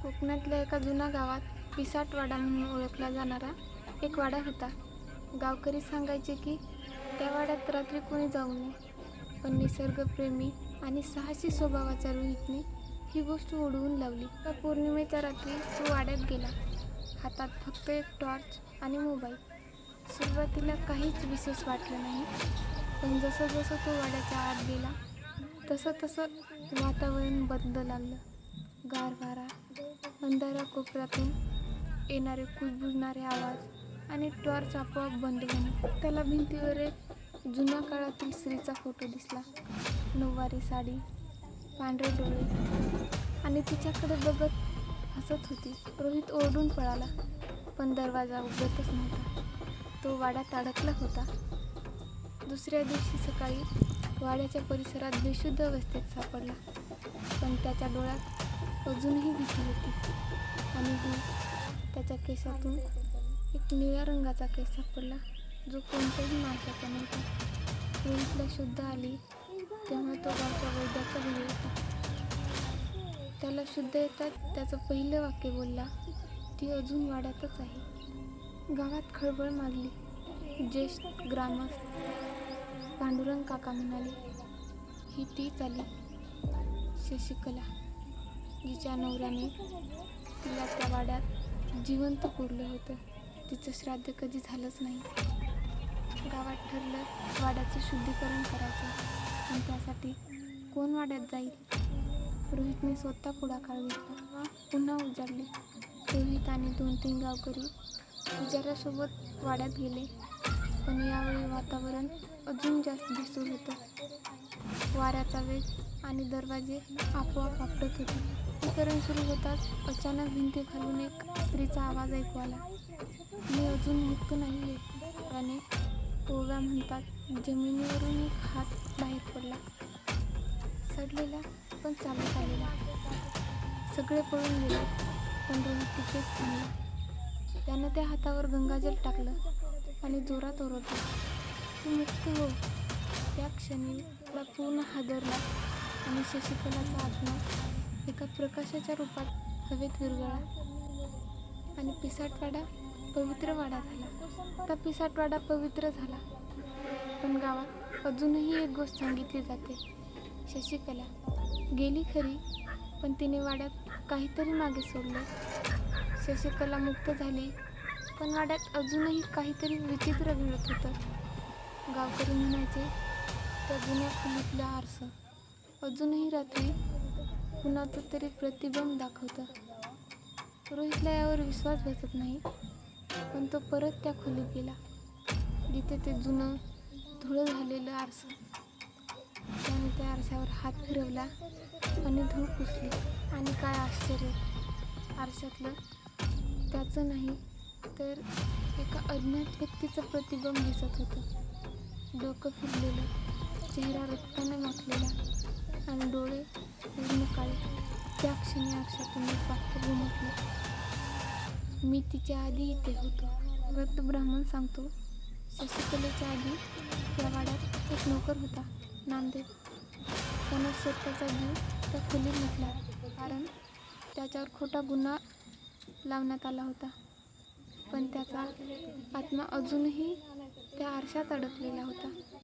कोकणातल्या एका जुन्या गावात पिसाटवाडा म्हणून ओळखला जाणारा एक वाडा होता. गावकरी सांगायचे की त्या वाड्यात रात्री कोणी जाऊ नये. पण निसर्गप्रेमी आणि साहसी स्वभावाचा रोहितने ही गोष्ट ओढवून लावली. त्या पौर्णिमेच्या रात्री तो वाड्यात गेला. हातात फक्त एक टॉर्च आणि मोबाईल. सुरुवातीला काहीच विशेष वाटलं नाही, पण जसं जसं तो वाड्याच्या आत गेला तसं तसं वातावरण बदलू लागलं. गार वारा, अंधाऱ्या कोपऱ्यातून येणारे कुजबुजणारे आवाज आणि टॉर्च आपोआप बंद होणे. त्याला भिंतीवर एक जुन्या काळातील स्त्रीचा फोटो दिसला. नऊवारी साडी, पांढरे डोळे आणि तिच्याकडे बघत हसत होती. रोहित ओरडून पळाला, पण दरवाजा उघडतच नव्हता. तो वाड्यात अडकला होता. दुसऱ्या दिवशी सकाळी वाड्याच्या परिसरात बेशुद्ध अवस्थेत सापडला, पण त्याच्या डोळ्यात अजूनही भीती होती. आणि त्याच्या केसातून एक निळ्या रंगाचा केस सापडला, जो कोणत्याही माणसाचा नव्हता. रोहितला शुद्ध आली तेव्हा तो गावच्या वैद्याचा घरी होता. त्याला शुद्ध येतात त्याचं पहिलं वाक्य बोलला, ती अजून वाड्यातच आहे. गावात खळबळ माजली. ज्येष्ठ ग्रामस्थ पांडुरंग काका म्हणाले, ही तीच आली शशिकला, जिच्या नवऱ्याने तिला त्या वाड्यात जिवंत पुरलं होतं. तिचं श्राद्ध कधी झालंच नाही. गावात ठरलं वाड्याचं शुद्धीकरण करायचं, पण त्यासाठी कोण वाड्यात जाईल? रोहितने स्वतः पुढाकार घेतला. पुन्हा उजाडले. रोहित आणि 2-3 गावकरी पुजाऱ्यासोबत वाड्यात गेले, पण यावेळी वातावरण अजून जास्त भिसूर होतं. वाऱ्याचा वेग आणि दरवाजे आपोआप आपटत होते. शुद्धीकरण सुरू होताच अचानक भिंतीखालून एक स्त्रीचा आवाज ऐकू आला. मी अजून मुक्त नाहीये याने ओव्या म्हणतात. जमिनीवरून एक हात बाहेर पडला, सडलेला पण चालत आलेला. सगळे पळून गेले, पण रोहित तिथेच थांबला. त्यानं त्या हातावर गंगाजल टाकलं आणि जोरात ओरडला, तू मुक्त हो. त्या क्षणी वाडा पूर्ण हादरला आणि शशिकलाचा आत्मा एका प्रकाशाच्या रूपात हवेत विरघळला आणि पिसाटवाडा पवित्र वाडा झाला. आता पिसाटवाडा पवित्र झाला, पण गावात अजूनही एक गोष्ट सांगितली जाते. शशिकला गेली खरी, पण तिने वाड्यात काहीतरी मागे सोडलं. शशिकला मुक्त झाली, पण वाड्यात अजूनही काहीतरी विचित्र घडत होतं. गावकरी म्हणायचे, त्या जुन्या खोलीतलं आरसं अजूनही रात्री कुणाचं तरी प्रतिबिंब दाखवतं. रोहितला यावर विश्वास बसत नाही, पण तो परत त्या खोलीत गेला, जिथे ते जुनं धूळ झालेलं आरसं. त्याने त्या आरशावर हात फिरवला आणि धूळ पुसली, आणि काय आश्चर्य, आरशातलं त्याचं नाही तर एका अज्ञात व्यक्तीचं प्रतिबिंब दिसत होतं. डोकं फिरलेलं, चेहरा रक्ताने माखलेला आणि डोळे पूर्ण काळे. त्या क्षणी आरशातून एक वाक्य घुमटलं, मी तिच्या आधी इथे होतो. वृद्ध ब्राह्मण सांगतो, शशिकलेच्या आधी या वाड्यात एक नोकर होता, नामदेव. त्यानं स्वतःचा जीव त्या खोलीत घातला, कारण त्याच्यावर खोटा गुन्हा लावण्यात आला होता. पण त्याचा आत्मा अजूनही त्या आरशात अडकलेला होता.